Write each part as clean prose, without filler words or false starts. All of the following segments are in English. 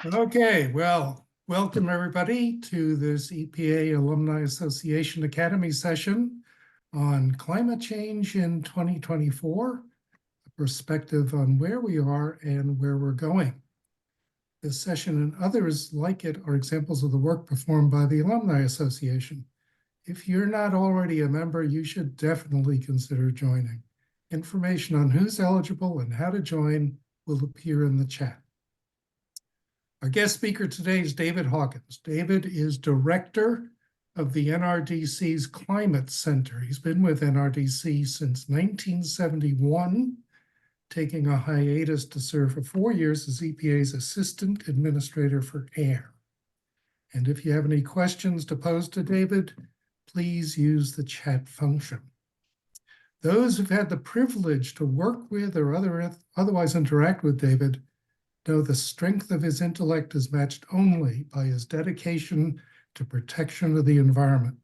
Okay, well, welcome everybody to this EPA Alumni Association Academy session on climate change in 2024, a perspective on where we are and where we're going. This session and others like it are examples of the work performed by the Alumni Association. If you're not already a member, you should definitely consider joining. Information on who's eligible and how to join will appear in the chat. Our guest speaker today is David Hawkins. David is director of the NRDC's Climate Center. He's been with NRDC since 1971, taking a hiatus to serve for 4 years as EPA's Assistant Administrator for Air. And if you have any questions to pose to David, please use the chat function. Those who've had the privilege to work with or otherwise interact with David know the strength of his intellect is matched only by his dedication to protection of the environment.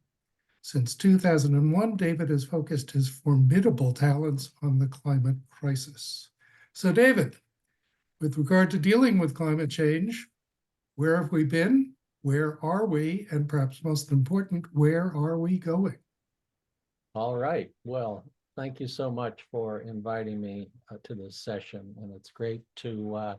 Since 2001, David has focused his formidable talents on the climate crisis. So David, with regard to dealing with climate change, where have we been? Where are we? And perhaps most important, where are we going? All right. Well, thank you so much for inviting me to this session. And it's great to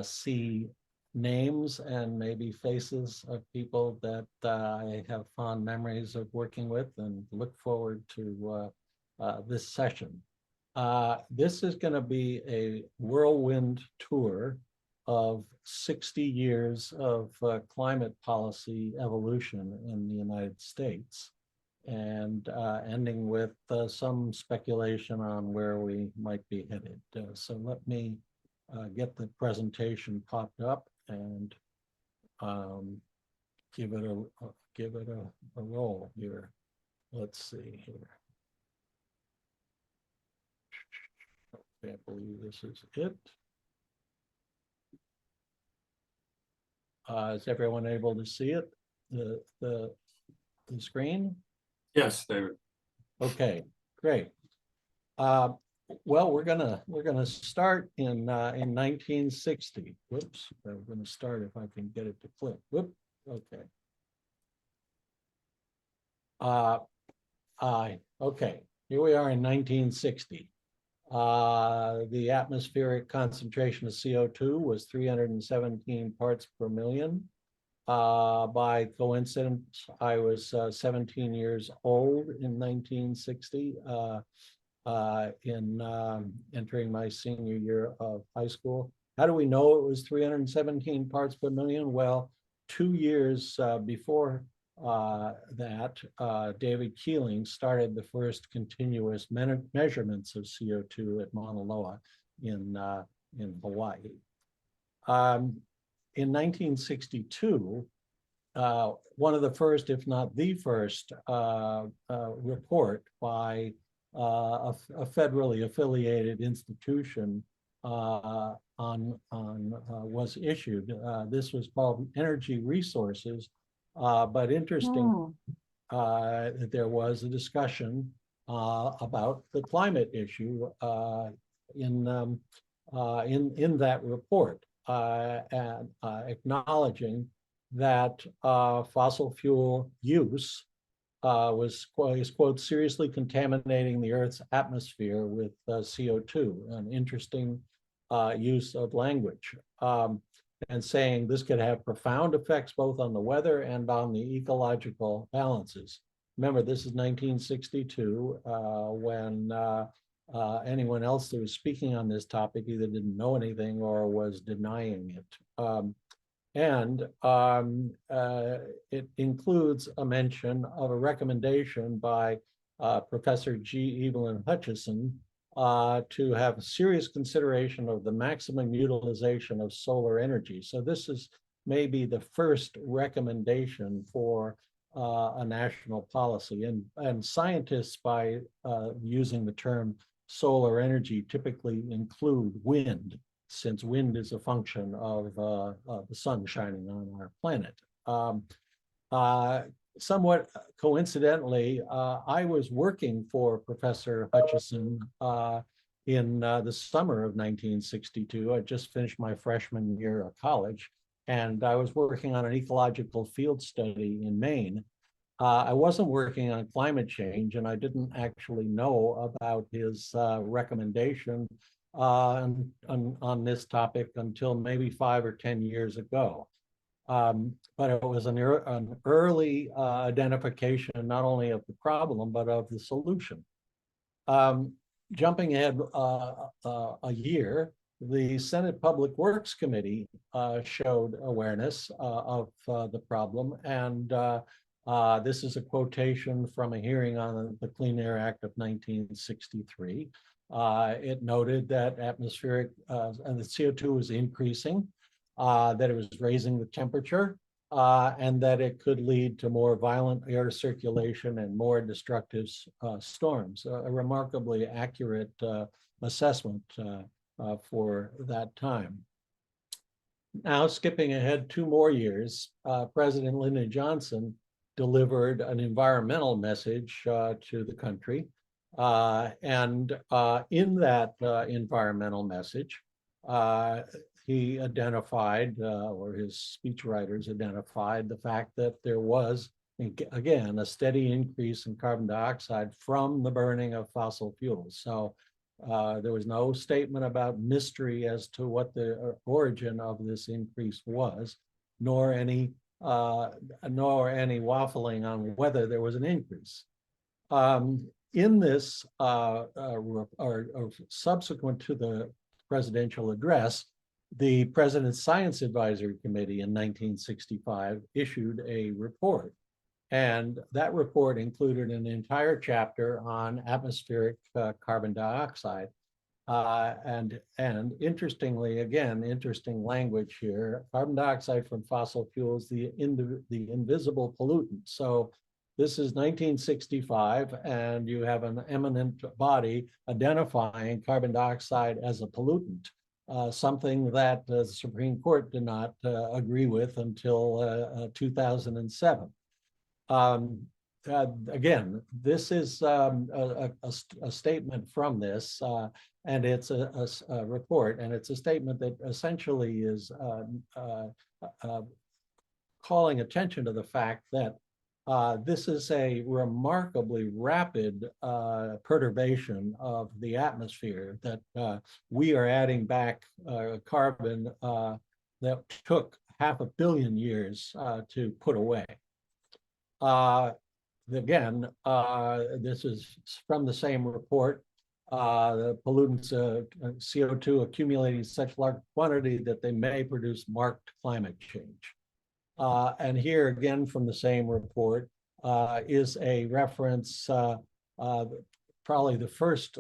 see names and maybe faces of people that I have fond memories of working with, and look forward to this session. This is going to be a whirlwind tour of 60 years of climate policy evolution in the United States, and ending with some speculation on where we might be headed. So let me get the presentation popped up and give it a roll here. Let's see here. I can't believe this is it. Is everyone able to see it? The screen? Yes, David. Okay, great. Well, we're gonna start in 1960. Whoops, we're gonna start if I can get it to click. Whoop. Okay. Okay. Here we are in 1960. The atmospheric concentration of CO2 was 317 parts per million. By coincidence, I was 17 years old in 1960. Entering my senior year of high school. How do we know it was 317 parts per million? Well, 2 years before that, David Keeling started the first continuous measurements of CO2 at Mauna Loa in Hawaii. In 1962, one of the first, if not the first, report by a federally affiliated institution was issued. This was called Energy Resources, but interesting, there was a discussion about the climate issue in that report, and acknowledging that fossil fuel use was quote, seriously contaminating the Earth's atmosphere with CO2, an interesting use of language, and saying this could have profound effects both on the weather and on the ecological balances. Remember, this is 1962, when anyone else that was speaking on this topic either didn't know anything or was denying it. It includes a mention of a recommendation by Professor G. Evelyn Hutchison to have serious consideration of the maximum utilization of solar energy. So this is maybe the first recommendation for a national policy. And scientists, by using the term solar energy, typically include wind, since wind is a function of the sun shining on our planet. Somewhat coincidentally, I was working for Professor Hutchison in the summer of 1962. I just finished my freshman year of college, and I was working on an ecological field study in Maine. I wasn't working on climate change, and I didn't actually know about his recommendation on this topic until maybe 5 or 10 years ago. But it was an early identification not only of the problem, but of the solution. Jumping ahead a year, the Senate Public Works Committee showed awareness of the problem. And this is a quotation from a hearing on the Clean Air Act of 1963. It noted that atmospheric and the CO2 was increasing, that it was raising the temperature, and that it could lead to more violent air circulation and more destructive storms. A remarkably accurate assessment for that time. Now, skipping ahead 2 more years, President Lyndon Johnson delivered an environmental message to the country. And in that environmental message, he identified, or his speechwriters identified, the fact that there was, again, a steady increase in carbon dioxide from the burning of fossil fuels. So there was no statement about mystery as to what the origin of this increase was, nor any waffling on whether there was an increase. In this, or subsequent to the presidential address, the President's Science Advisory Committee in 1965 issued a report. And that report included an entire chapter on atmospheric carbon dioxide. And interestingly, again, interesting language here, carbon dioxide from fossil fuels, the invisible pollutant. So this is 1965, and you have an eminent body identifying carbon dioxide as a pollutant. Something that the Supreme Court did not agree with until 2007. Again, this is a statement from this, and it's a report, and it's a statement that essentially is calling attention to the fact that this is a remarkably rapid perturbation of the atmosphere, that we are adding back carbon that took 500 million years to put away. Again, this is from the same report. The pollutants, CO2 accumulating in such large quantity that they may produce marked climate change. And here again from the same report is a reference, probably the first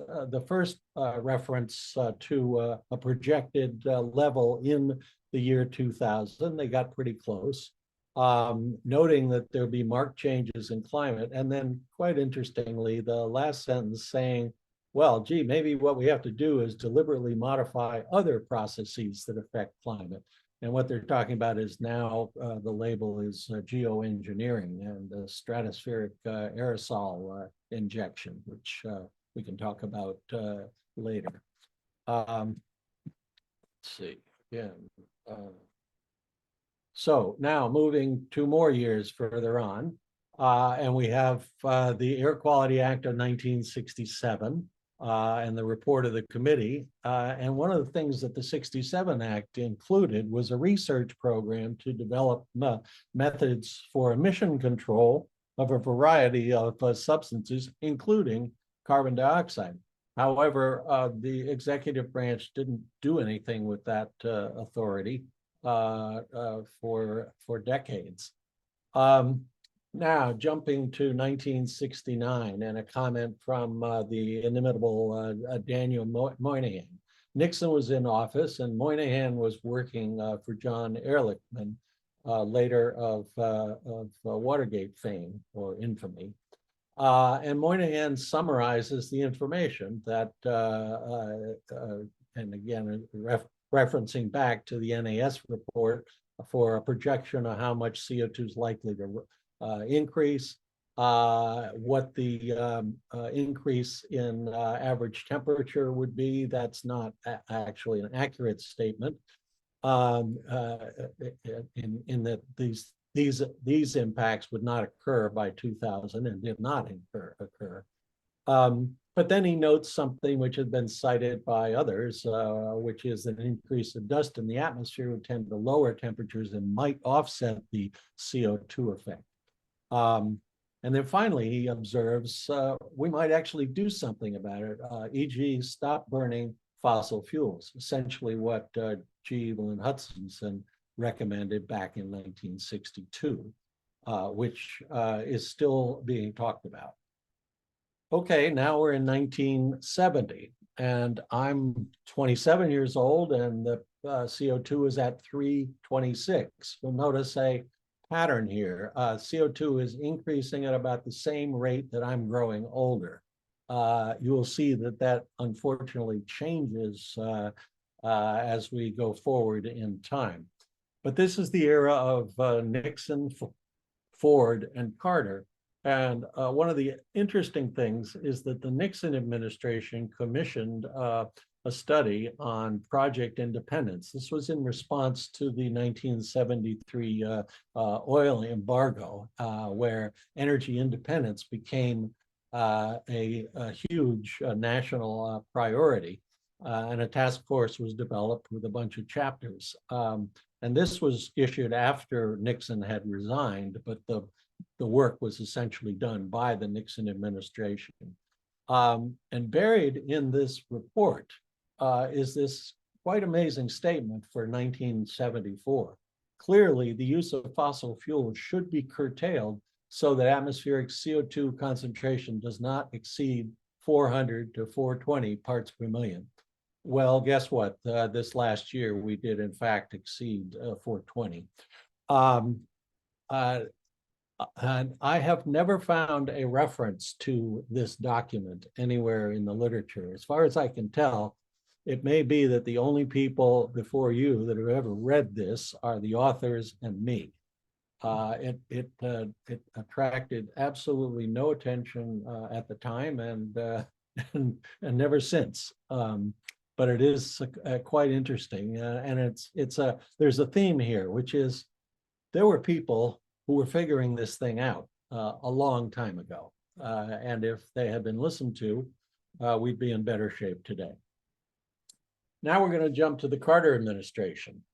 reference to a projected level in the year 2000. They got pretty close, noting that there'll be marked changes in climate. And then quite interestingly, the last sentence saying, well, gee, maybe what we have to do is deliberately modify other processes that affect climate. And what they're talking about is now the label is geoengineering and stratospheric aerosol injection, which we can talk about later. Let's see, again. So now moving 2 more years further on, and we have the Air Quality Act of 1967. And the report of the committee. And one of the things that the 67 Act included was a research program to develop methods for emission control of a variety of substances, including carbon dioxide. However, the executive branch didn't do anything with that authority for decades. Now, jumping to 1969 and a comment from the inimitable Daniel Moynihan. Nixon was in office and Moynihan was working for John Ehrlichman, later of Watergate fame or infamy. And Moynihan summarizes the information that, and again, referencing back to the NAS report for a projection of how much CO2 is likely to increase. what the increase in average temperature would be. That's not actually an accurate statement. In that these impacts would not occur by 2000 and did not occur. But then he notes something which has been cited by others, which is an increase of dust in the atmosphere would tend to lower temperatures and might offset the CO2 effect. And then finally, he observes we might actually do something about it, e.g. stop burning fossil fuels, essentially what G. Evelyn Hutchinson recommended back in 1962, which is still being talked about. Okay, now we're in 1970, and I'm 27 years old, and the CO2 is at 326. You'll notice a pattern here. CO2 is increasing at about the same rate that I'm growing older. You will see that unfortunately changes as we go forward in time. But this is the era of Nixon, Ford, and Carter. And one of the interesting things is that the Nixon administration commissioned a study on Project Independence. This was in response to the 1973 oil embargo, where energy independence became a huge national priority. And a task force was developed with a bunch of chapters. And this was issued after Nixon had resigned, but the work was essentially done by the Nixon administration. And buried in this report is this quite amazing statement for 1974. Clearly, the use of fossil fuels should be curtailed so that atmospheric CO2 concentration does not exceed 400 to 420 parts per million. Well, guess what? This last year, we did in fact exceed 420. And I have never found a reference to this document anywhere in the literature. As far as I can tell, it may be that the only people before you that have ever read this are the authors and me. It attracted absolutely no attention at the time and never since. But it is quite interesting, and there's a theme here, which is there were people who were figuring this thing out a long time ago. And if they had been listened to, we'd be in better shape today. Now we're going to jump to the Carter administration.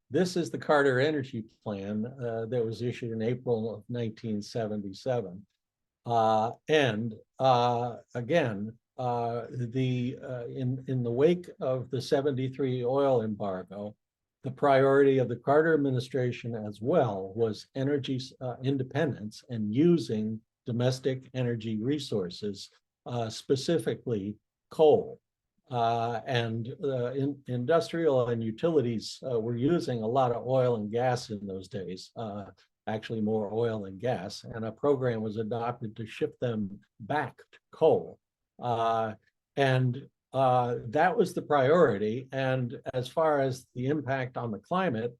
This is the Carter Energy Plan that was issued in April of 1977. Again, in the wake of the 73 oil embargo, the priority of the Carter administration as well was energy independence and using domestic energy resources, specifically coal. Industrial and utilities were using a lot of oil and gas in those days, actually more oil and gas, and a program was adopted to shift them back to coal. That was the priority. And as far as the impact on the climate,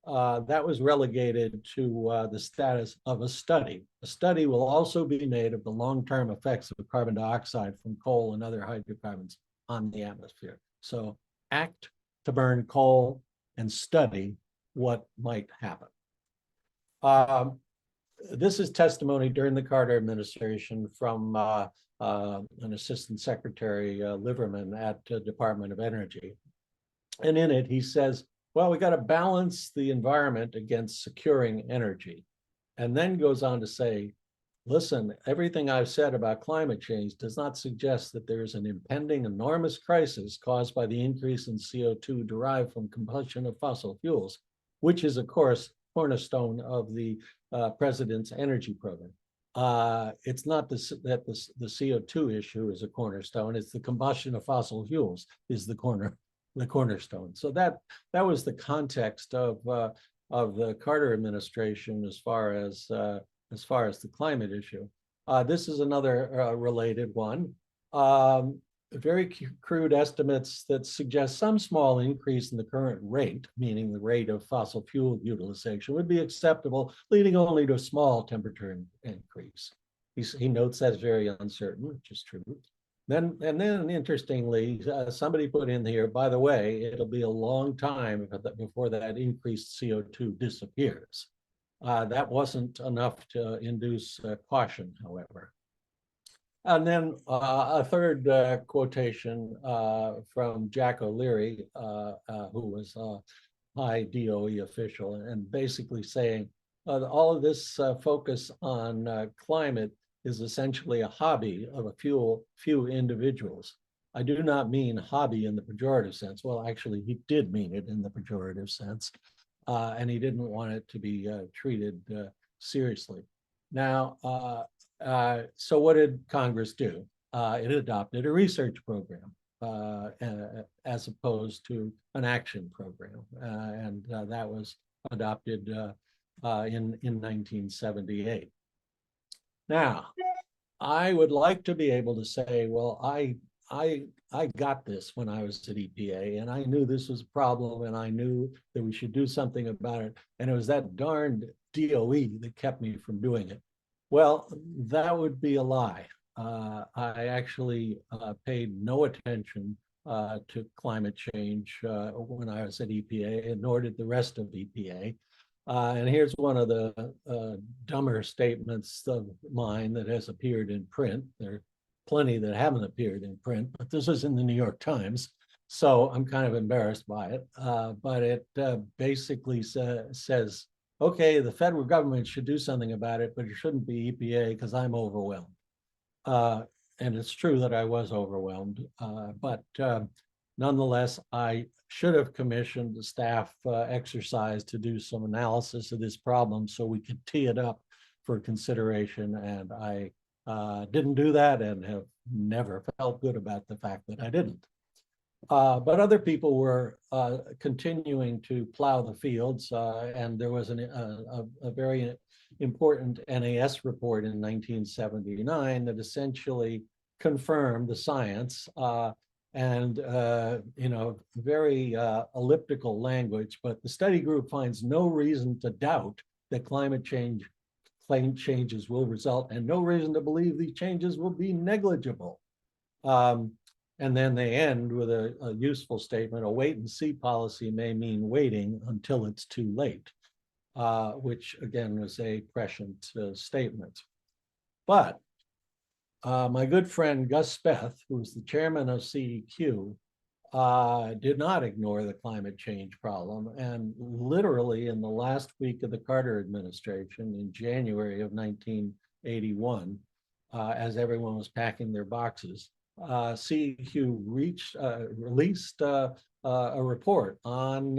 that was relegated to the status of a study. A study will also be made of the long-term effects of carbon dioxide from coal and other hydrocarbons on the atmosphere. So act to burn coal and study what might happen. This is testimony during the Carter administration from an Assistant Secretary Liverman at the Department of Energy. And in it, he says, well, we got to balance the environment against securing energy. And then goes on to say, listen, everything I've said about climate change does not suggest that there is an impending enormous crisis caused by the increase in CO2 derived from combustion of fossil fuels, which is, of course, cornerstone of the president's energy program. It's not that the CO2 issue is a cornerstone, it's the combustion of fossil fuels is the cornerstone. So that was the context of the Carter administration as far as the climate issue. This is another related one. very crude estimates that suggest some small increase in the current rate, meaning the rate of fossil fuel utilization, would be acceptable, leading only to a small temperature increase. He notes that's very uncertain, which is true. Then interestingly, somebody put in here, by the way, it'll be a long time before that increased CO2 disappears. That wasn't enough to induce caution, however. And then a third quotation from Jack O'Leary, who was a high DOE official, and basically saying all of this focus on climate is essentially a hobby of a few individuals. I do not mean hobby in the pejorative sense. Well, actually, he did mean it in the pejorative sense, and he didn't want it to be treated seriously. Now, so what did Congress do? It adopted a research program as opposed to an action program, and that was adopted in 1978. Now, I would like to be able to say, well, I got this when I was at EPA, and I knew this was a problem, and I knew that we should do something about it, and it was that darned DOE that kept me from doing it. Well, that would be a lie. I actually paid no attention to climate change when I was at EPA, and nor did the rest of EPA. And here's one of the dumber statements of mine that has appeared in print. There are plenty that haven't appeared in print, but this is in the New York Times, so I'm kind of embarrassed by it. But it basically says, okay, the federal government should do something about it, but it shouldn't be EPA because I'm overwhelmed. And it's true that I was overwhelmed, but nonetheless, I should have commissioned the staff exercise to do some analysis of this problem so we could tee it up for consideration. And I didn't do that and have never felt good about the fact that I didn't. But other people were continuing to plow the fields, and there was a very important NAS report in 1979 that essentially confirmed the science and very elliptical language, but the study group finds no reason to doubt that climate changes will result, and no reason to believe these changes will be negligible. And then they end with a useful statement: a wait and see policy may mean waiting until it's too late, which again was a prescient statement. But my good friend Gus Speth, who's the chairman of CEQ, did not ignore the climate change problem. And literally in the last week of the Carter administration, in January of 1981, as everyone was packing their boxes, CEQ released a report on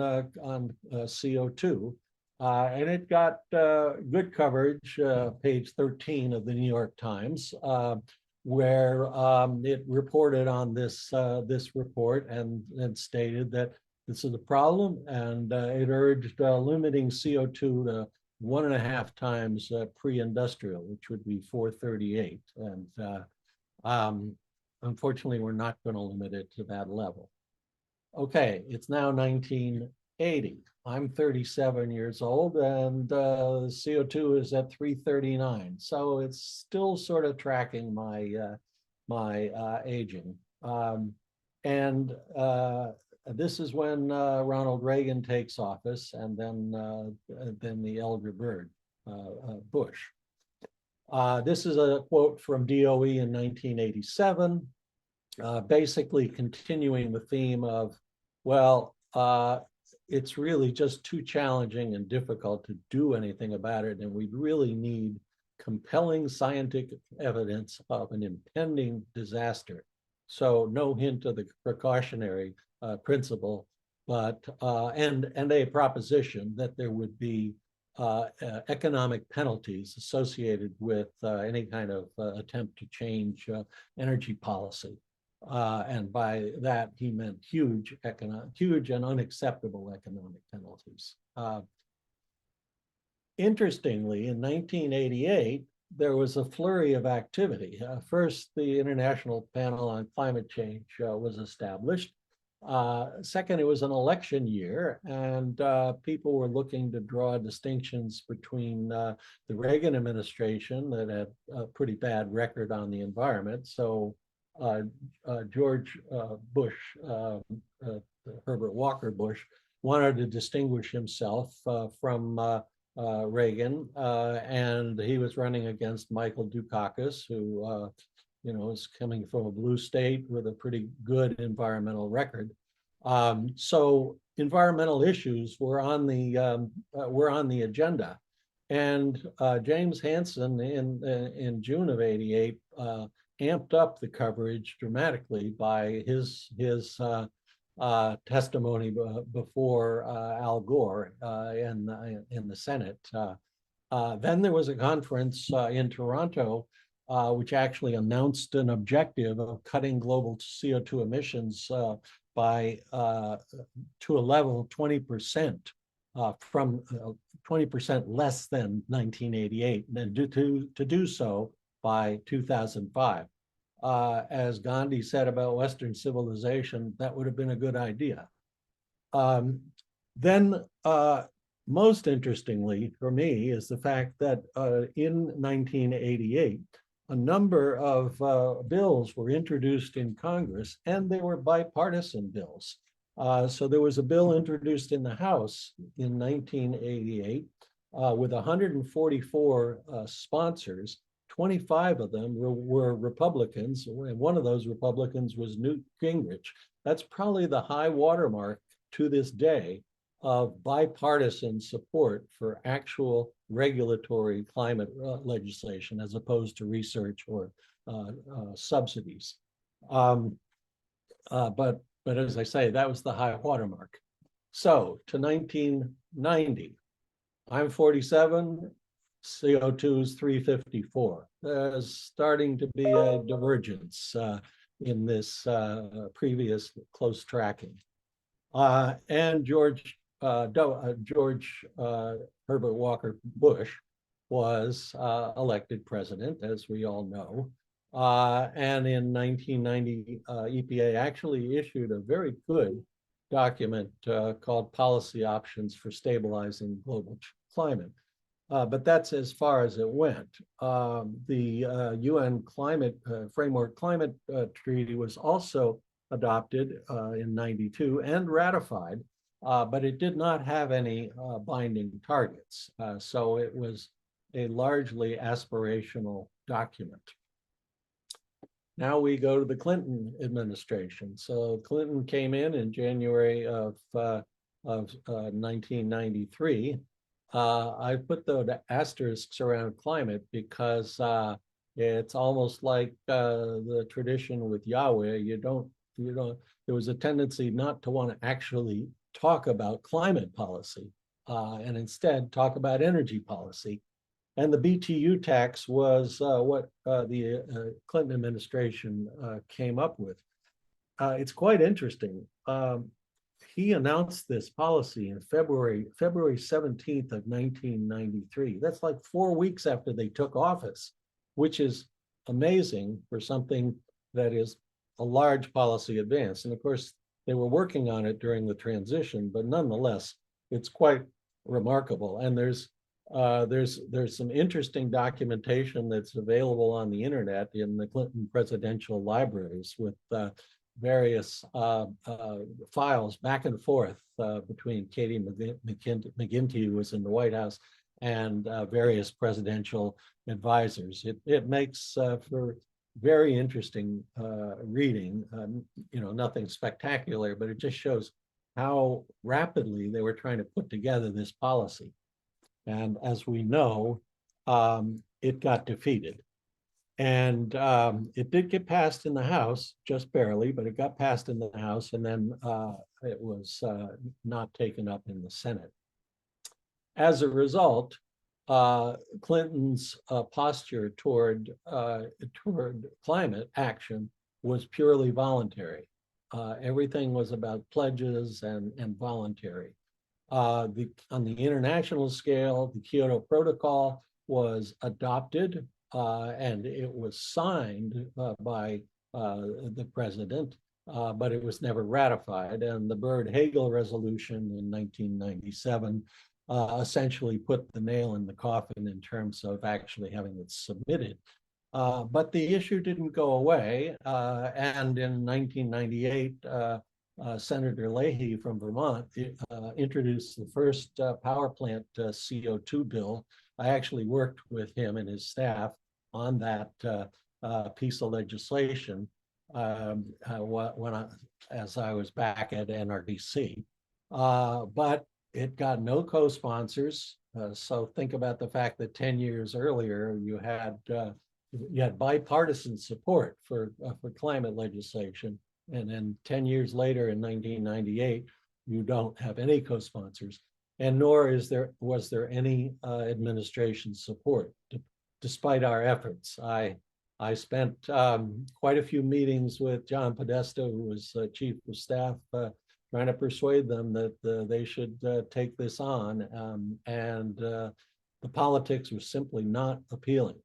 CO2, and it got good coverage, page 13 of the New York Times, where it reported on this report and stated that this is a problem, and it urged limiting CO2 to 1.5 times pre-industrial, which would be 438. And unfortunately, we're not going to limit it to that level. Okay, it's now 1980. I'm 37 years old, and CO2 is at 339. So it's still sort of tracking my aging. This is when Ronald Reagan takes office, and then the elder Bird, Bush. This is a quote from DOE in 1987, basically continuing the theme of, well, it's really just too challenging and difficult to do anything about it, and we really need compelling scientific evidence of an impending disaster. So no hint of the precautionary principle, but and a proposition that there would be economic penalties associated with any kind of attempt to change energy policy. And by that, he meant huge and unacceptable economic penalties. Interestingly, in 1988, there was a flurry of activity. First, the International Panel on Climate Change was established. Second, it was an election year, and people were looking to draw distinctions between the Reagan administration that had a pretty bad record on the environment. So George Bush, Herbert Walker Bush, wanted to distinguish himself from Reagan, and he was running against Michael Dukakis, who is coming from a blue state with a pretty good environmental record. So environmental issues were on the agenda, and James Hansen in June of '88 amped up the coverage dramatically by his testimony before Al Gore in the Senate. Then there was a conference in Toronto, which actually announced an objective of cutting global CO2 emissions by to a level 20% from 20% less than 1988, and to do so by 2005. As Gandhi said about Western civilization, that would have been a good idea. Then, most interestingly for me is the fact that in 1988, a number of bills were introduced in Congress, and they were bipartisan bills. So there was a bill introduced in the House in 1988 with 144 sponsors. 25 of them were Republicans, and one of those Republicans was Newt Gingrich. That's probably the high watermark to this day of bipartisan support for actual regulatory climate legislation as opposed to research or subsidies. But as I say, that was the high watermark. So to 1990, I'm 47, CO2 is 354. There's starting to be a divergence in this previous close tracking. And George Herbert Walker Bush was elected president, as we all know. And in 1990, EPA actually issued a very good document called Policy Options for Stabilizing Global Climate. But that's as far as it went. The UN Framework Climate Treaty was also adopted in '92 and ratified, but it did not have any binding targets. So it was a largely aspirational document. Now we go to the Clinton administration. So Clinton came in January of 1993. I put the asterisks around climate because it's almost like the tradition with Yahweh. There was a tendency not to want to actually talk about climate policy and instead talk about energy policy. And the BTU tax was what the Clinton administration came up with. It's quite interesting. He announced this policy in February 17th of 1993. That's like 4 weeks after they took office, which is amazing for something that is a large policy advance. And of course, they were working on it during the transition, but nonetheless, it's quite remarkable. And there's some interesting documentation that's available on the internet in the Clinton presidential libraries with various files back and forth between Katie McGinty, who was in the White House, and various presidential advisors. It makes for very interesting reading. Nothing spectacular, but it just shows how rapidly they were trying to put together this policy. And as we know, it got defeated. And it did get passed in the House, just barely, but it got passed in the House, and then it was not taken up in the Senate. As a result, Clinton's posture toward climate action was purely voluntary. Everything was about pledges and voluntary. On the international scale, the Kyoto Protocol was adopted and it was signed by the president, but it was never ratified. And the Byrd-Hagel resolution in 1997 essentially put the nail in the coffin in terms of actually having it submitted. But the issue didn't go away. And in 1998, Senator Leahy from Vermont introduced the first power plant CO2 bill. I actually worked with him and his staff on that piece of legislation as I was back at NRDC. But it got no co-sponsors. So think about the fact that 10 years earlier, you had bipartisan support for climate legislation. And then 10 years later in 1998, you don't have any co-sponsors, and nor was there any administration support, despite our efforts. I spent quite a few meetings with John Podesta, who was chief of staff, trying to persuade them that they should take this on, and the politics was simply not appealing.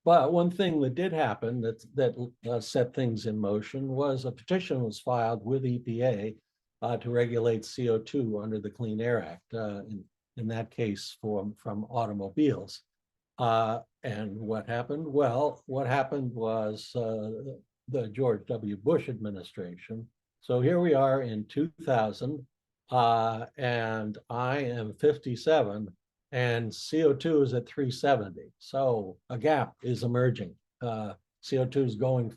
But one thing that did happen that set things in motion was a petition was filed with EPA to regulate CO2 under the Clean Air Act, in that case from automobiles. And what happened? Well, what happened was the George W. Bush administration. So here we are in 2000, and I am 57. And CO2 is at 370. So a gap is emerging. CO2 is growing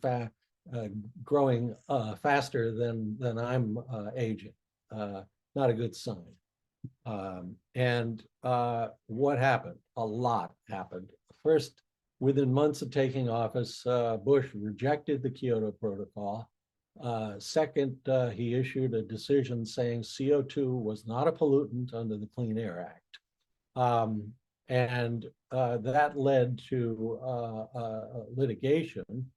faster than I'm aging. Not a good sign. And what happened? A lot happened. First, within months of taking office, Bush rejected the Kyoto Protocol. Second, he issued a decision saying CO2 was not a pollutant under the Clean Air Act. And that led to litigation,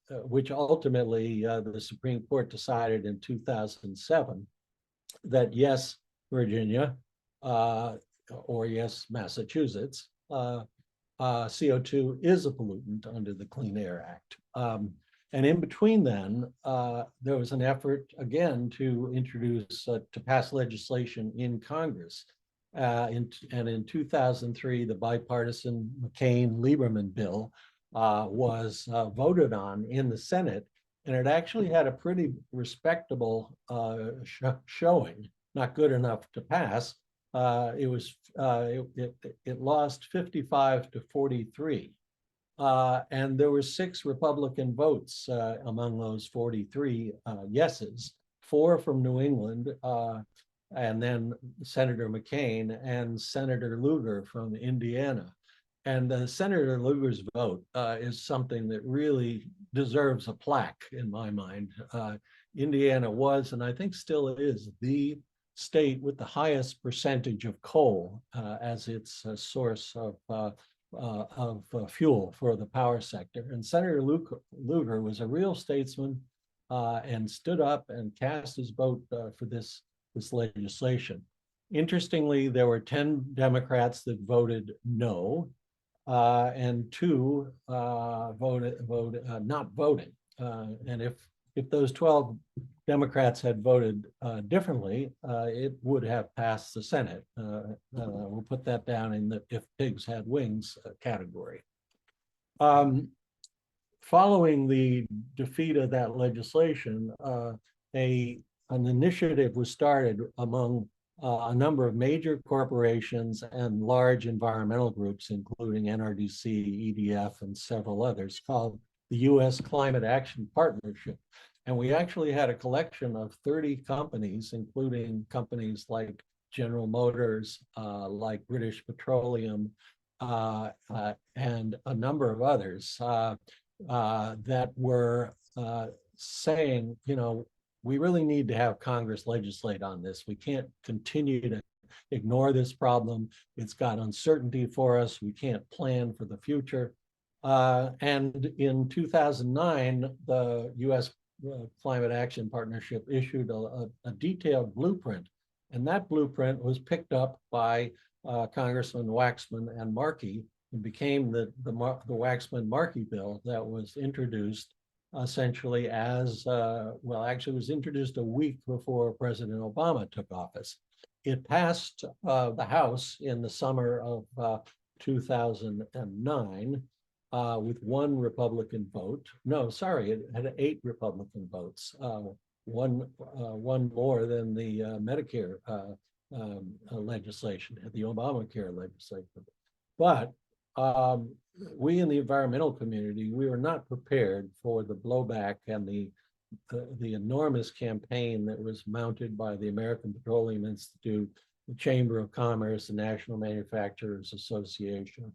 which ultimately the Supreme Court decided in 2007 that yes, Virginia, or yes, Massachusetts, CO2 is a pollutant under the Clean Air Act. And in between then, there was an effort again to pass legislation in Congress. And in 2003, the bipartisan McCain-Lieberman bill was voted on in the Senate, and it actually had a pretty respectable showing. Not good enough to pass. It lost 55 to 43, and there were 6 Republican votes among those 43 yeses, 4 from New England. And then Senator McCain and Senator Lugar from Indiana. And Senator Lugar's vote is something that really deserves a plaque in my mind. Indiana was, and I think still is, the state with the highest percentage of coal as its source of fuel for the power sector. And Senator Lugar was a real statesman and stood up and cast his vote for this legislation. Interestingly, there were 10 Democrats that voted no, and 2 voted not voting. And if those 12 Democrats had voted differently, it would have passed the Senate. We'll put that down in the if pigs had wings category. Following the defeat of that legislation, an initiative was started among a number of major corporations and large environmental groups, including NRDC, EDF, and several others, called the U.S. Climate Action Partnership. And we actually had a collection of 30 companies, including companies like General Motors, like British Petroleum, and a number of others that were saying, we really need to have Congress legislate on this. We can't continue to ignore this problem. It's got uncertainty for us. We can't plan for the future. And in 2009, the U.S. Climate Action Partnership issued a detailed blueprint. And that blueprint was picked up by Congressman Waxman and Markey It became the Waxman-Markey bill that was introduced essentially as, well, actually it was introduced a week before President Obama took office. It passed the House in the summer of 2009 with one Republican vote. No, sorry, it had 8 Republican votes, one more than the Medicare legislation, the Obamacare legislation. But we in the environmental community, we were not prepared for the blowback and the enormous campaign that was mounted by the American Petroleum Institute, the Chamber of Commerce, the National Manufacturers Association.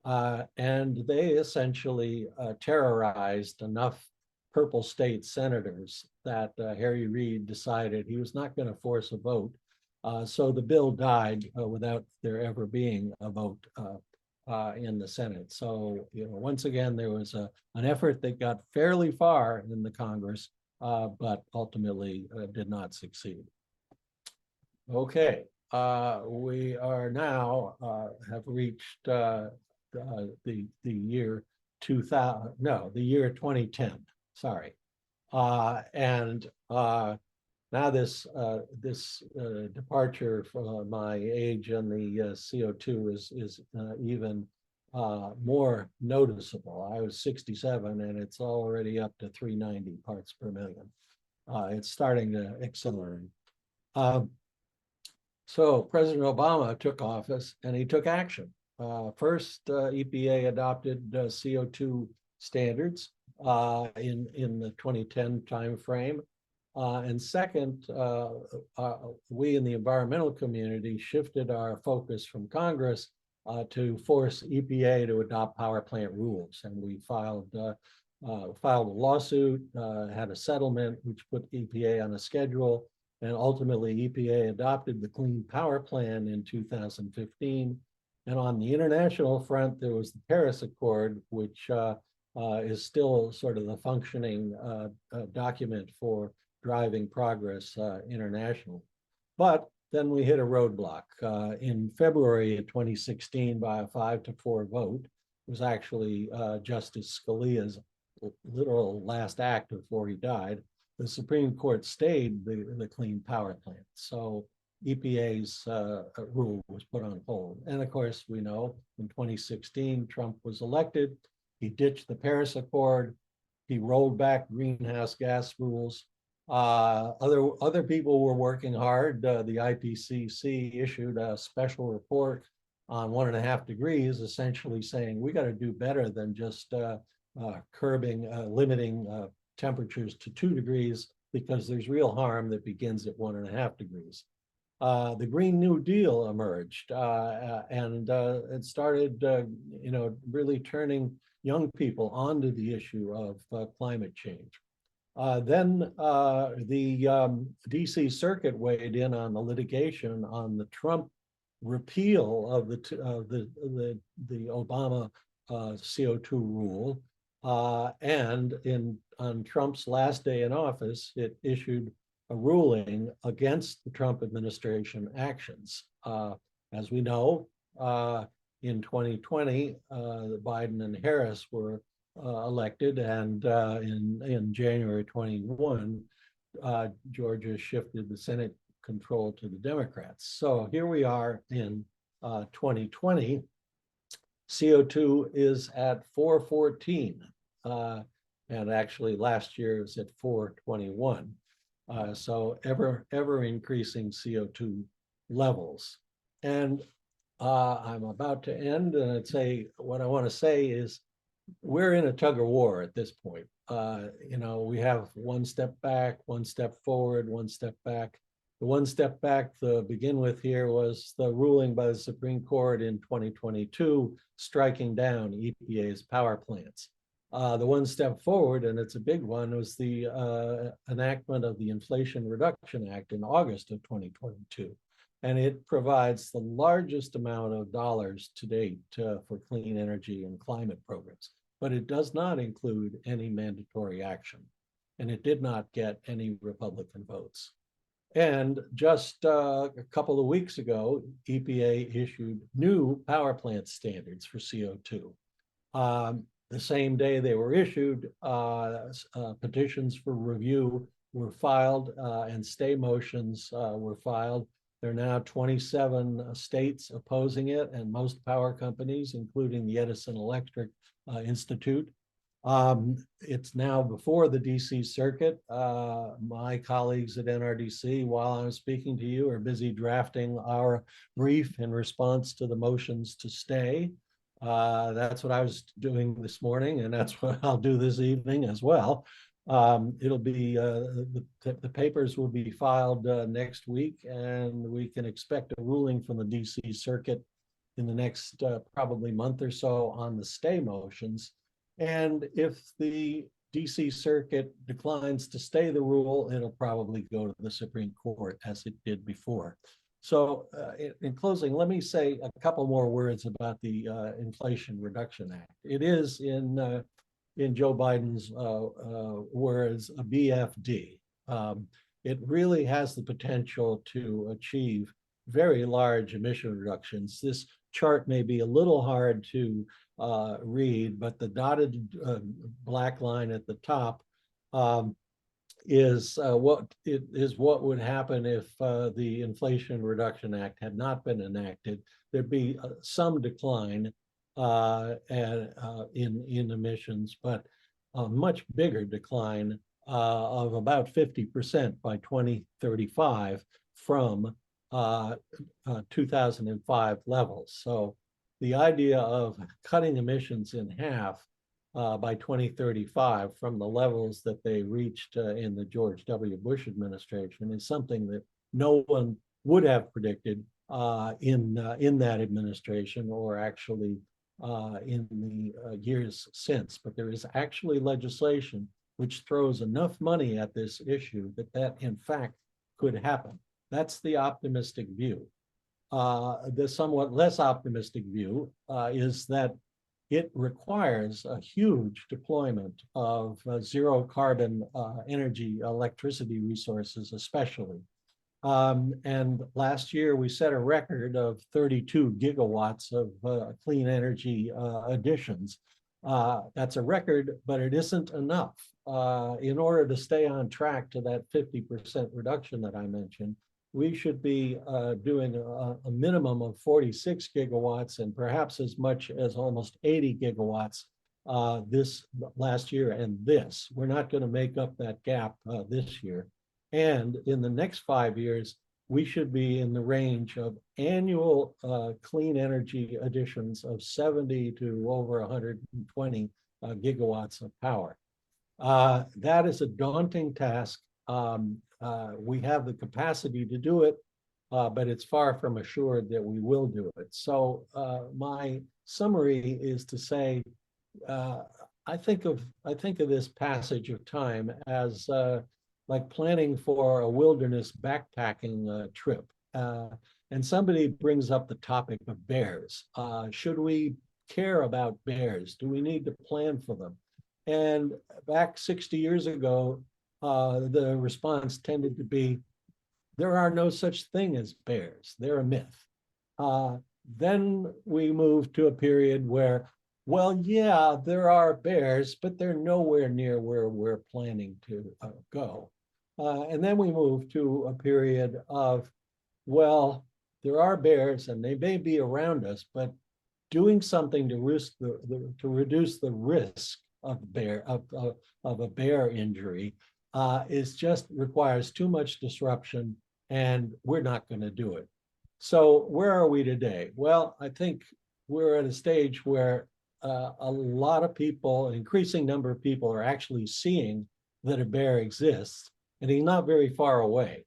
And they essentially terrorized enough purple state senators that Harry Reid decided he was not going to force a vote. So the bill died without there ever being a vote in the Senate. So, once again, there was an effort that got fairly far in the Congress, but ultimately did not succeed. Okay, we are now have reached the year 2000. No, the year 2010. Sorry, and now this departure from my age and the CO2 is even more noticeable. I was 67 and it's already up to 390 parts per million. It's starting to accelerate. So President Obama took office and he took action. First, EPA adopted CO2 standards in the 2010 timeframe. And second, we in the environmental community shifted our focus from Congress to force EPA to adopt power plant rules. And we filed a lawsuit, had a settlement, which put EPA on a schedule. And ultimately, EPA adopted the Clean Power Plan in 2015. And on the international front, there was the Paris Accord, which is still sort of the functioning document for driving progress internationally. But then we hit a roadblock. In February of 2016, by a 5-4 vote, it was actually Justice Scalia's literal last act before he died. The Supreme Court stayed the Clean Power Plan. So EPA's rule was put on hold. And of course, we know in 2016, Trump was elected. He ditched the Paris Accord. He rolled back greenhouse gas rules. Other people were working hard. The IPCC issued a special report on 1.5 degrees, essentially saying we got to do better than just limiting temperatures to 2 degrees, because there's real harm that begins at 1.5 degrees. The Green New Deal emerged, and it started, really turning young people onto the issue of climate change. Then the DC Circuit weighed in on the litigation on the Trump repeal of the Obama CO2 rule, and on Trump's last day in office, it issued a ruling against the Trump administration actions. As we know, in 2020, Biden and Harris were elected, and in January 21, Georgia shifted the Senate control to the Democrats. So here we are in 2020. CO2 is at 414, and actually last year it was at 421. So ever increasing CO2 levels. And I'm about to end, and I'd say what I want to say is we're in a tug of war at this point. We have one step back, one step forward, one step back. The one step back to begin with here was the ruling by the Supreme Court in 2022, striking down EPA's power plants. The one step forward, and it's a big one, was the enactment of the Inflation Reduction Act in August of 2022. And it provides the largest amount of dollars to date for clean energy and climate programs. But it does not include any mandatory action. And it did not get any Republican votes. And just a couple of weeks ago, EPA issued new power plant standards for CO2. The same day they were issued, petitions for review were filed and stay motions were filed. There are now 27 states opposing it, and most power companies, including the Edison Electric Institute. It's now before the DC Circuit. My colleagues at NRDC, while I'm speaking to you, are busy drafting our brief in response to the motions to stay. That's what I was doing this morning, and that's what I'll do this evening as well. It'll be the papers will be filed next week, and we can expect a ruling from the DC Circuit in the next probably month or so on the stay motions. And if the DC Circuit declines to stay the rule, it'll probably go to the Supreme Court as it did before. So in closing, let me say a couple more words about the Inflation Reduction Act. It is in Joe Biden's words, a BFD. It really has the potential to achieve very large emission reductions. This chart may be a little hard to read, but the dotted black line at the top is what would happen if the Inflation Reduction Act had not been enacted. There'd be some decline in emissions, but a much bigger decline of about 50% by 2035 from 2005 levels. So the idea of cutting emissions in half by 2035 from the levels that they reached in the George W. Bush administration is something that no one would have predicted in that administration, or actually in the years since. But there is actually legislation which throws enough money at this issue that in fact could happen. That's the optimistic view. The somewhat less optimistic view is that it requires a huge deployment of zero carbon energy, electricity resources especially. And last year we set a record of 32 gigawatts of clean energy additions. That's a record, but it isn't enough. In order to stay on track to that 50% reduction that I mentioned, we should be doing a minimum of 46 gigawatts and perhaps as much as almost 80 gigawatts this last year and this. We're not going to make up that gap this year. And in the next 5 years, we should be in the range of annual clean energy additions of 70 to over 120 gigawatts of power. That is a daunting task. We have the capacity to do it, but it's far from assured that we will do it. So my summary is to say, I think of this passage of time as like planning for a wilderness backpacking trip. And somebody brings up the topic of bears. Should we care about bears? Do we need to plan for them? And back 60 years ago, the response tended to be, there are no such thing as bears. They're a myth. Then we moved to a period where, well, yeah, there are bears, but they're nowhere near where we're planning to go. And then we moved to a period of, well, there are bears and they may be around us, but doing something to reduce the risk of a bear injury is just requires too much disruption, and we're not going to do it. So where are we today? Well, I think we're at a stage where a lot of people, an increasing number of people, are actually seeing that a bear exists, and he's not very far away.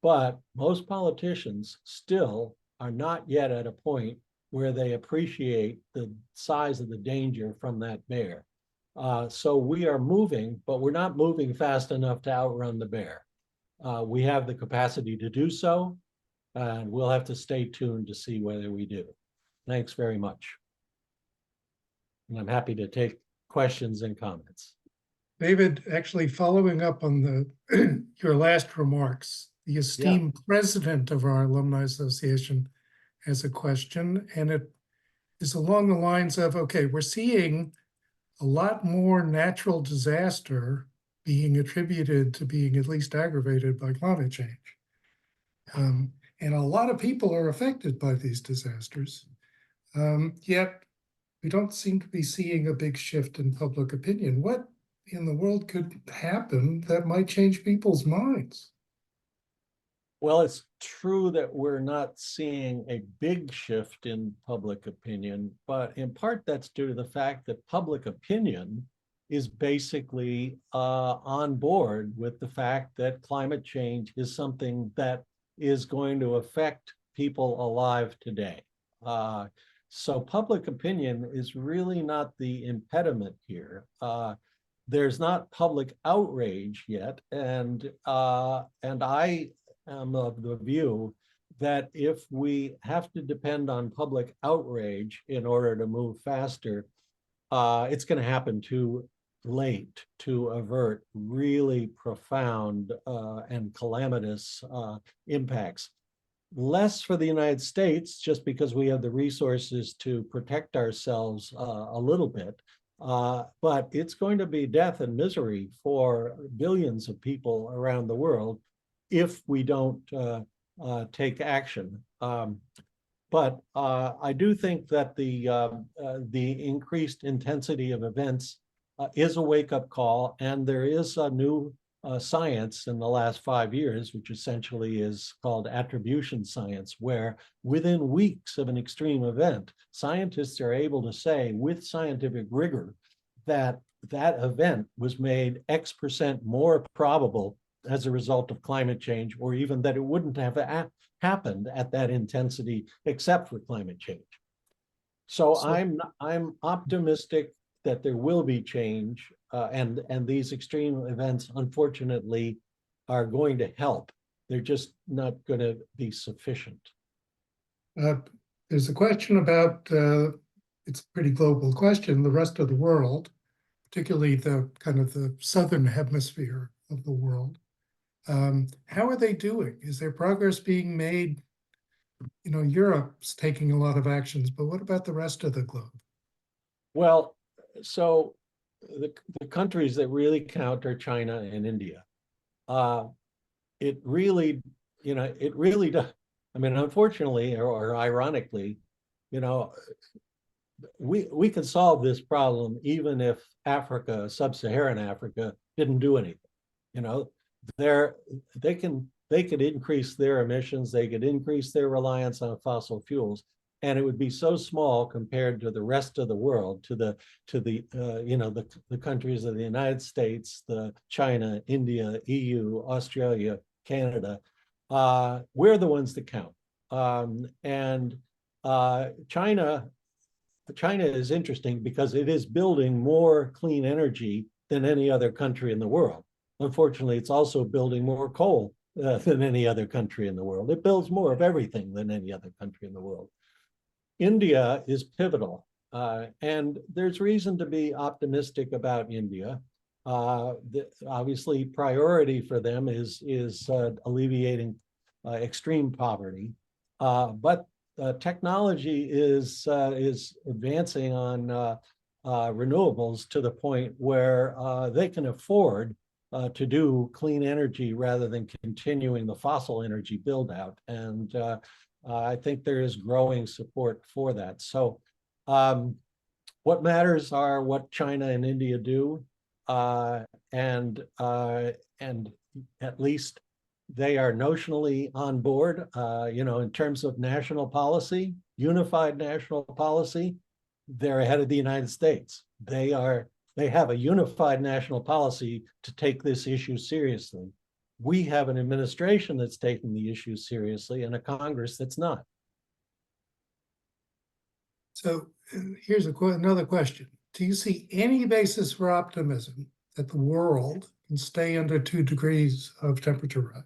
But most politicians still are not yet at a point where they appreciate the size of the danger from that bear. So we are moving, but we're not moving fast enough to outrun the bear. We have the capacity to do so, and we'll have to stay tuned to see whether we do. Thanks very much. And I'm happy to take questions and comments. David, actually following up on your last remarks, the esteemed president of our Alumni Association has a question, and it is along the lines of, okay, we're seeing a lot more natural disaster being attributed to being at least aggravated by climate change. And a lot of people are affected by these disasters. Yet we don't seem to be seeing a big shift in public opinion. What in the world could happen that might change people's minds? Well, it's true that we're not seeing a big shift in public opinion, but in part that's due to the fact that public opinion is basically on board with the fact that climate change is something that is going to affect people alive today. So public opinion is really not the impediment here. There's not public outrage yet, and I am of the view that if we have to depend on public outrage in order to move faster, it's going to happen too late to avert really profound and calamitous impacts. Less for the United States, just because we have the resources to protect ourselves a little bit, but it's going to be death and misery for billions of people around the world if we don't take action. But I do think that the increased intensity of events is a wake-up call, and there is a new science in the last 5 years, which essentially is called attribution science, where within weeks of an extreme event, scientists are able to say with scientific rigor that that event was made X% more probable as a result of climate change, or even that it wouldn't have happened at that intensity except for climate change. So I'm optimistic that there will be change, and these extreme events, unfortunately, are going to help. They're just not going to be sufficient. There's a question about, it's a pretty global question, the rest of the world, particularly the kind of the southern hemisphere of the world. How are they doing? Is there progress being made? You know, Europe's taking a lot of actions, but what about the rest of the globe? Well, so the countries that really count are China and India. It really, it really does. I mean, unfortunately, or ironically, we could solve this problem even if Africa, sub-Saharan Africa, didn't do anything. They could increase their emissions, they could increase their reliance on fossil fuels, and it would be so small compared to the rest of the world, to the countries of the United States, the China, India, EU, Australia, Canada. We're the ones that count. China is interesting because it is building more clean energy than any other country in the world. Unfortunately, it's also building more coal than any other country in the world. It builds more of everything than any other country in the world. India is pivotal, and there's reason to be optimistic about India. Obviously, priority for them is alleviating extreme poverty, but technology is advancing on renewables to the point where they can afford to do clean energy rather than continuing the fossil energy build out. And I think there is growing support for that. So what matters are what China and India do, and at least they are notionally on board. In terms of national policy, unified national policy, they're ahead of the United States. They have a unified national policy to take this issue seriously. We have an administration that's taking the issue seriously and a Congress that's not. So here's another question. Do you see any basis for optimism that the world can stay under 2 degrees of temperature rise?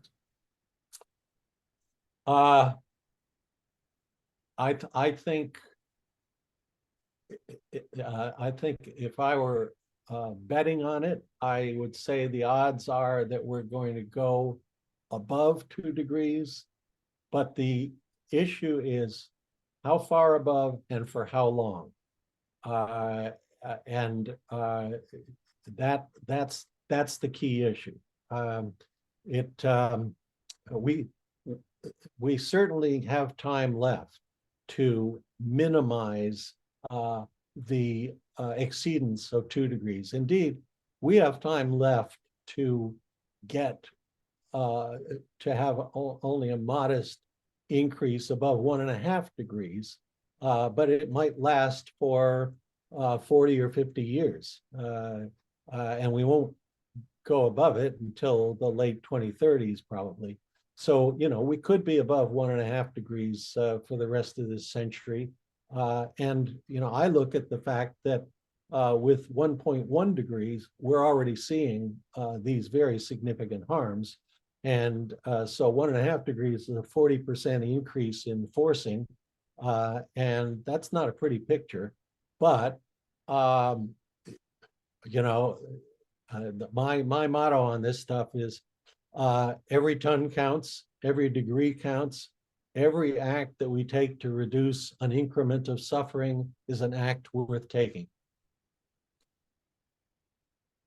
I think if I were betting on it, I would say the odds are that we're going to go above 2 degrees, but the issue is how far above and for how long. And that's the key issue. It we certainly have time left to minimize the exceedance of 2 degrees. Indeed, we have time left to get to have only a modest increase above 1.5 degrees, but it might last for 40 or 50 years. And we won't go above it until the late 2030s, probably. So, you know, we could be above 1.5 degrees for the rest of this century. And, you know, I look at the fact that with 1.1 degrees, we're already seeing these very significant harms. And so 1.5 degrees is a 40% increase in forcing. And that's not a pretty picture. But, you know, my motto on this stuff is every ton counts, every degree counts, every act that we take to reduce an increment of suffering is an act worth taking.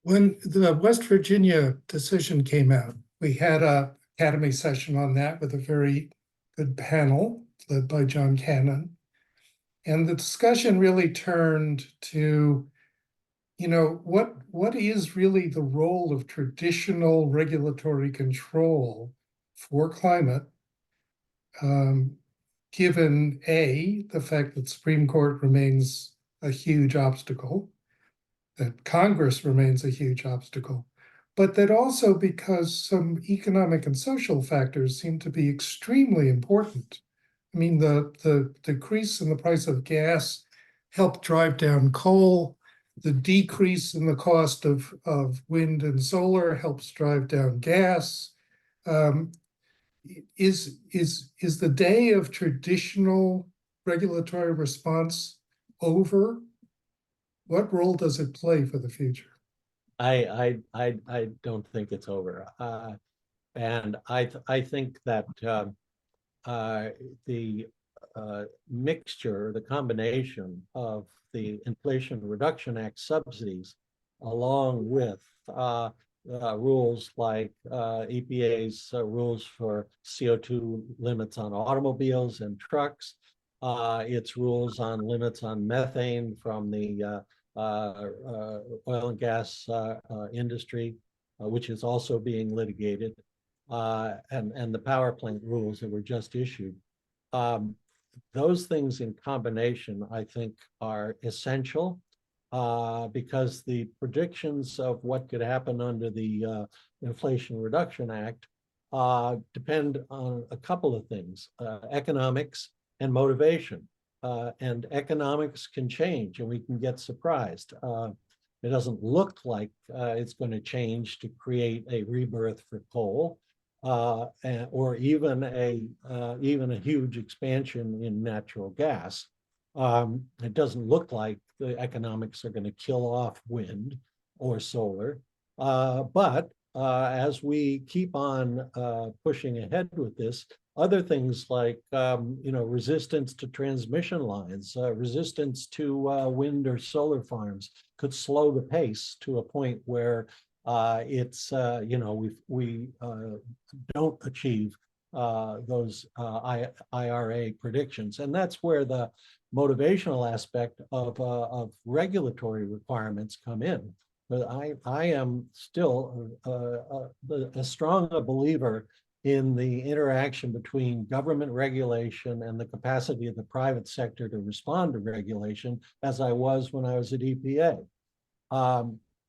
When the West Virginia decision came out, we had a Academy session on that with a very good panel led by John Cannon. And the discussion really turned to, you know, what is really the role of traditional regulatory control for climate, given the fact that Supreme Court remains a huge obstacle, that Congress remains a huge obstacle, but that also because some economic and social factors seem to be extremely important. I mean, the decrease in the price of gas helped drive down coal. The decrease in the cost of wind and solar helps drive down gas. Is the day of traditional regulatory response over? What role does it play for the future? I don't think it's over. And I think that the mixture, the combination of the Inflation Reduction Act subsidies, along with rules like EPA's rules for CO2 limits on automobiles and trucks, its rules on limits on methane from the oil and gas industry, which is also being litigated, and the power plant rules that were just issued. Those things in combination, I think, are essential because the predictions of what could happen under the Inflation Reduction Act depend on a couple of things, economics and motivation. And economics can change and we can get surprised. It doesn't look like it's going to change to create a rebirth for coal. Or even a huge expansion in natural gas. It doesn't look like the economics are going to kill off wind or solar. But as we keep on pushing ahead with this, other things like resistance to transmission lines, resistance to wind or solar farms could slow the pace to a point where we don't achieve those IRA predictions. And that's where the motivational aspect of regulatory requirements come in. But I am still as strong a believer in the interaction between government regulation and the capacity of the private sector to respond to regulation as I was when I was at EPA.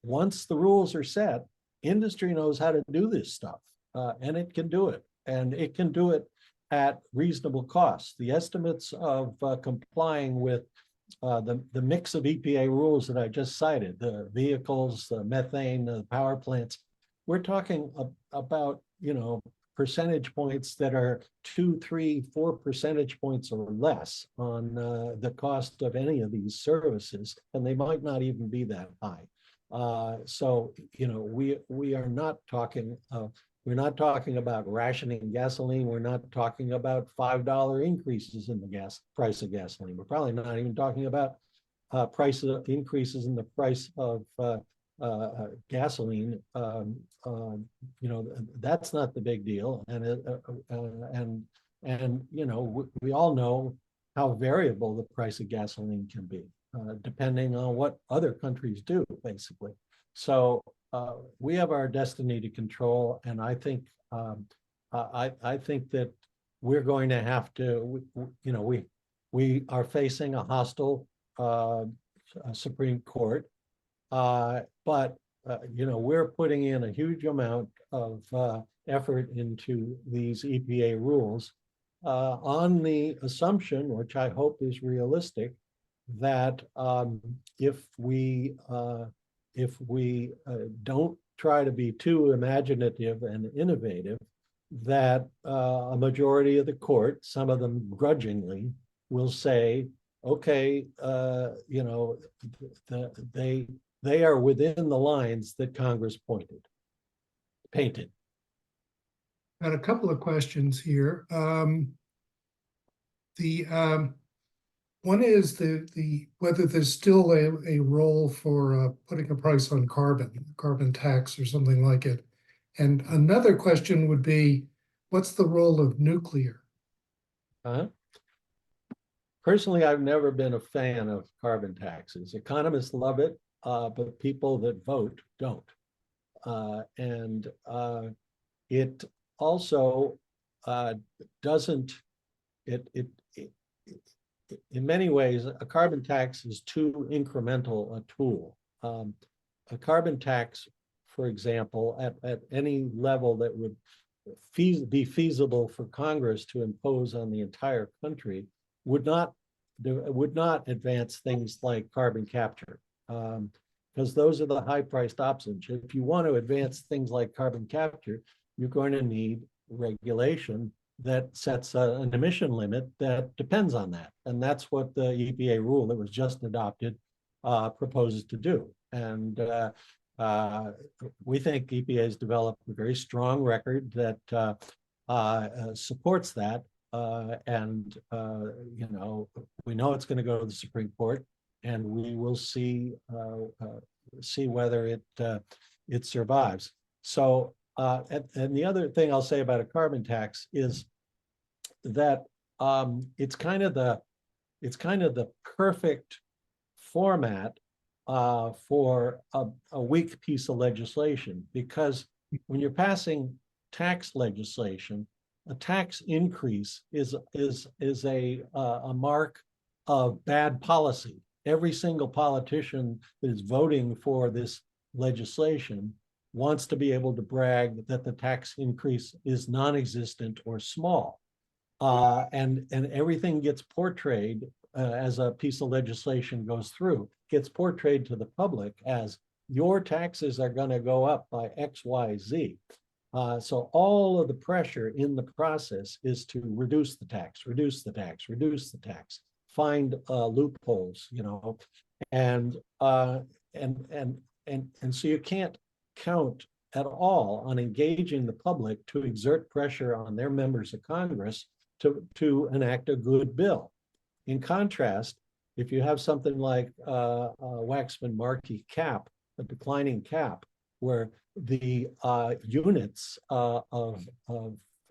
Once the rules are set, industry knows how to do this stuff, and it can do it. And it can do it at reasonable costs. The estimates of complying with the mix of EPA rules that I just cited, the vehicles, the methane, the power plants, we're talking about, percentage points that are 2, 3, 4 percentage points or less on the cost of any of these services, and they might not even be that high. So we are not talking We're not talking about rationing gasoline. We're not talking about $5 increases in the price of gasoline. We're probably not even talking about increases in the price of gasoline. That's not the big deal. And we all know how variable the price of gasoline can be, depending on what other countries do, basically. So we have our destiny to control, and I think I think that we're going to have to. We are facing a hostile Supreme Court, but we're putting in a huge amount of effort into these EPA rules on the assumption, which I hope is realistic, that if we don't try to be too imaginative and innovative, that a majority of the court, some of them grudgingly, will say, okay, they are within the lines that Congress painted. Got a couple of questions here. One is the whether there's still a role for putting a price on carbon tax or something like it. And another question would be, what's the role of nuclear? Personally, I've never been a fan of carbon taxes. Economists love it, but people that vote don't. And it also doesn't, in many ways, a carbon tax is too incremental a tool. A carbon tax, for example, at any level that would be feasible for Congress to impose on the entire country would not advance things like carbon capture, because those are the high-priced options. If you want to advance things like carbon capture, you're going to need regulation that sets an emission limit that depends on that. And that's what the EPA rule that was just adopted proposes to do. And we think EPA has developed a very strong record that supports that. We know it's going to go to the Supreme Court, and we will see whether it survives. So, and the other thing I'll say about a carbon tax is that it's kind of the perfect format for a weak piece of legislation, because when you're passing tax legislation, a tax increase is a mark of bad policy. Every single politician that is voting for this legislation wants to be able to brag that the tax increase is non-existent or small. And everything gets portrayed as a piece of legislation goes through, gets portrayed to the public as your taxes are going to go up by X, Y, Z. So all of the pressure in the process is to reduce the tax, find loopholes, and so you can't count at all on engaging the public to exert pressure on their members of Congress to enact a good bill. In contrast, if you have something like a Waxman-Markey cap, a declining cap, where the units of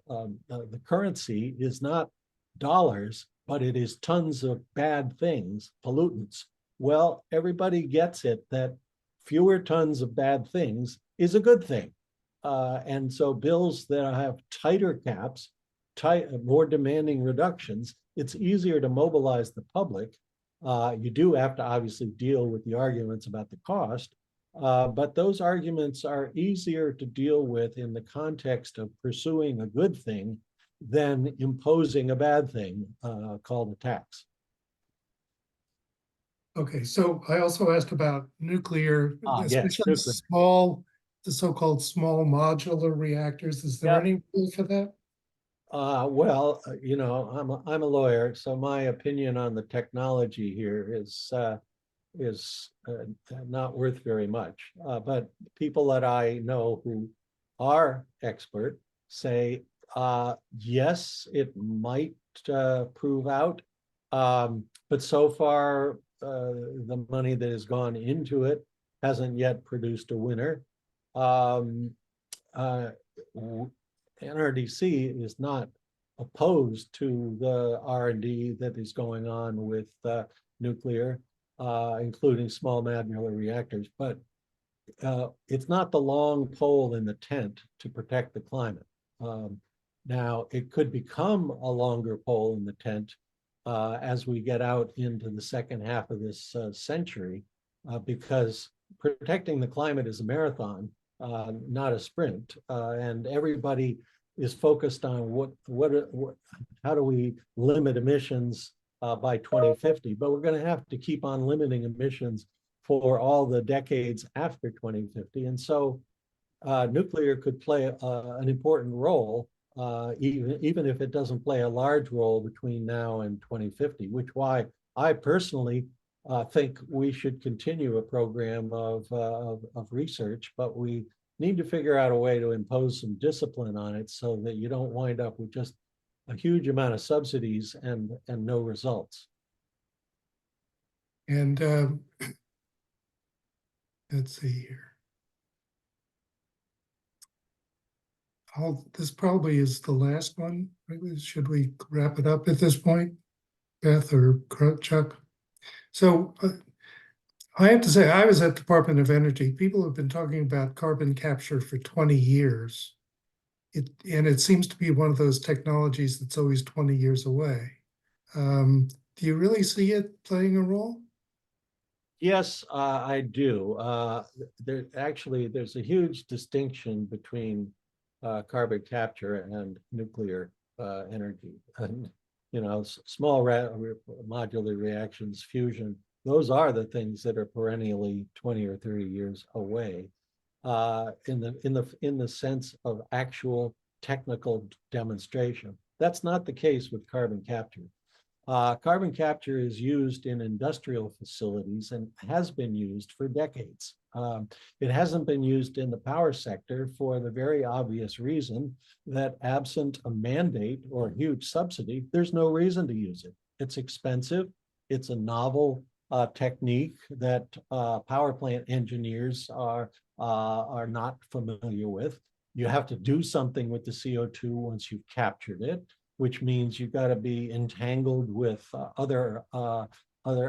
the currency is not dollars, but it is tons of bad things, pollutants. Well, everybody gets it that fewer tons of bad things is a good thing. And so bills that have tighter caps, more demanding reductions, it's easier to mobilize the public. You do have to obviously deal with the arguments about the cost, but those arguments are easier to deal with in the context of pursuing a good thing than imposing a bad thing called a tax. Okay, so I also asked about nuclear, especially yes, the so-called small modular reactors. Is there any rule for that? Well, I'm a lawyer, so my opinion on the technology here is not worth very much. But people that I know who our expert, say, yes, it might prove out, but so far the money that has gone into it hasn't yet produced a winner. NRDC is not opposed to the R&D that is going on with nuclear, including small modular reactors, but it's not the long pole in the tent to protect the climate. Now, it could become a longer pole in the tent as we get out into the second half of this century, because protecting the climate is a marathon, not a sprint, and everybody is focused on how do we limit emissions by 2050, but we're going to have to keep on limiting emissions for all the decades after 2050. And so nuclear could play an important role, even if it doesn't play a large role between now and 2050, which why I personally think we should continue a program of research, but we need to figure out a way to impose some discipline on it so that you don't wind up with just a huge amount of subsidies and no results. And let's see here. This probably is the last one. Should we wrap it up at this point, Beth or Chuck? So I have to say, I was at Department of Energy. People have been talking about carbon capture for 20 years. And it seems to be one of those technologies that's always 20 years away. Do you really see it playing a role? Yes, I do. There's a huge distinction between carbon capture and nuclear energy. And, small modular reactions, fusion, those are the things that are perennially 20 or 30 years away in the sense of actual technical demonstration. That's not the case with carbon capture. Carbon capture is used in industrial facilities and has been used for decades. It hasn't been used in the power sector for the very obvious reason that absent a mandate or a huge subsidy, there's no reason to use it. It's expensive. It's a novel technique that power plant engineers are not familiar with. You have to do something with the CO2 once you've captured it, which means you've got to be entangled with other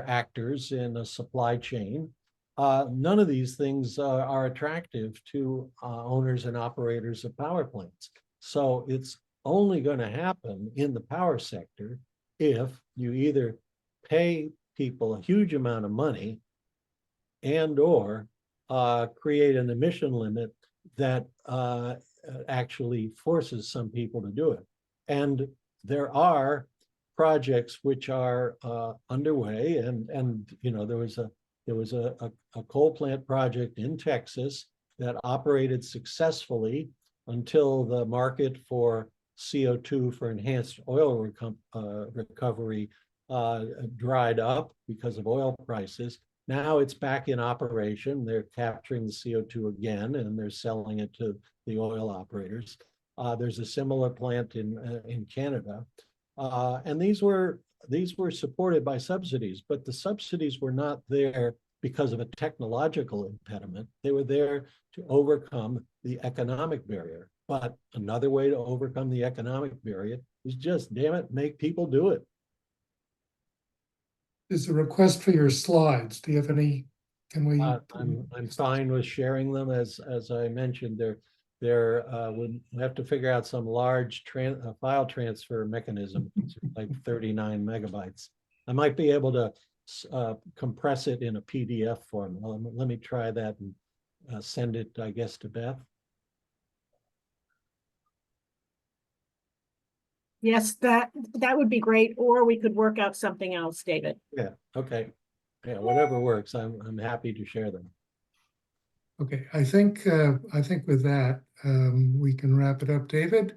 actors in a supply chain. None of these things are attractive to owners and operators of power plants. So it's only going to happen in the power sector if you either pay people a huge amount of money and or create an emission limit that actually forces some people to do it. And there are projects which are underway, and there was a coal plant project in Texas that operated successfully until the market for CO2 for enhanced oil recovery dried up because of oil prices. Now it's back in operation. They're capturing the CO2 again, and they're selling it to the oil operators. There's a similar plant in Canada, and these were supported by subsidies, but the subsidies were not there because of a technological impediment. They were there to overcome the economic barrier. But another way to overcome the economic barrier is just, damn it, make people do it. There's a request for your slides. Do you have any? Can we? I'm fine with sharing them. As I mentioned, we have to figure out some large file transfer mechanism, like 39 megabytes. I might be able to compress it in a PDF form. Let me try that and send it, I guess, to Beth. Yes, that would be great, or we could work out something else, David. Yeah, okay. Yeah, whatever works. I'm happy to share them. Okay, I think with that, we can wrap it up. David,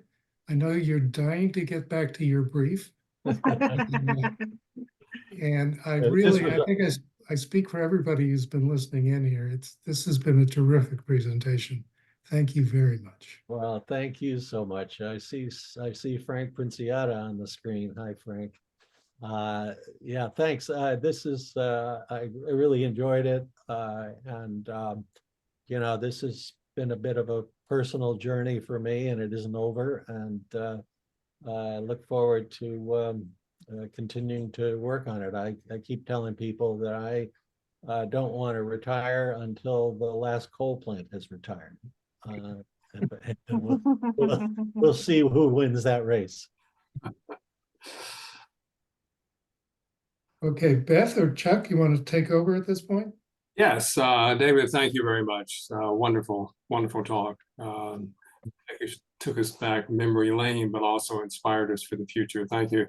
I know you're dying to get back to your brief. And I think I speak for everybody who's been listening in here. This has been a terrific presentation. Thank you very much. Well, thank you so much. I see Frank Princiata on the screen. Hi, Frank. Yeah, thanks. This is, I really enjoyed it. You know, this has been a bit of a personal journey for me, and it isn't over. And I look forward to continuing to work on it. I keep telling people that I don't want to retire until the last coal plant has retired. And we'll see who wins that race. Okay, Beth or Chuck, you want to take over at this point? Yes, David, thank you very much. Wonderful, wonderful talk. It took us back memory lane, but also inspired us for the future. Thank you.